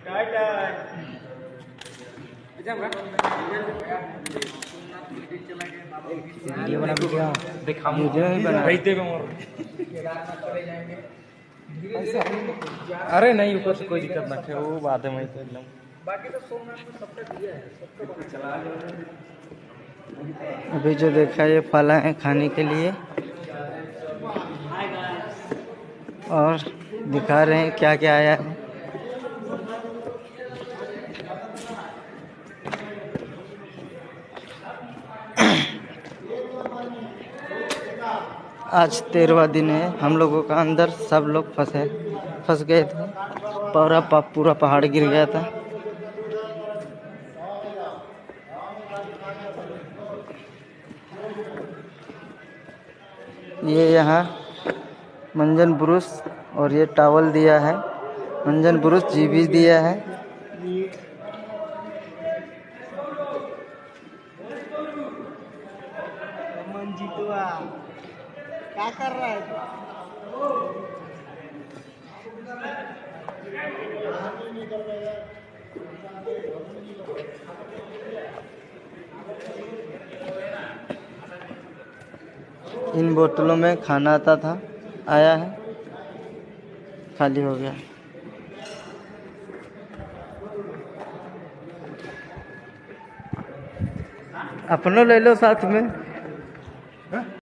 Video बना दिखा video ही बना भेज देगा मोर। अरे नहीं ऊपर से कोई दिक्कत ना है, वो बात है। मैं तो एकदम बाकी तो सोमनाथ में सबका दिया है, सबका चला। अभी जो देखा ये फल है खाने के लिए, और दिखा रहे हैं क्या क्या आया है। आज 13वां दिन है हम लोगों का, अंदर सब लोग फंस गए थे, पूरा पहाड़ गिर गया था। ये यहाँ मंजन ब्रुश और ये टॉवल दिया है, मंजन ब्रुश जी भी दिया है। क्या कर रहा है? इन बोतलों में खाना आता था, आया है, खाली हो गया। अपनों ले लो साथ में।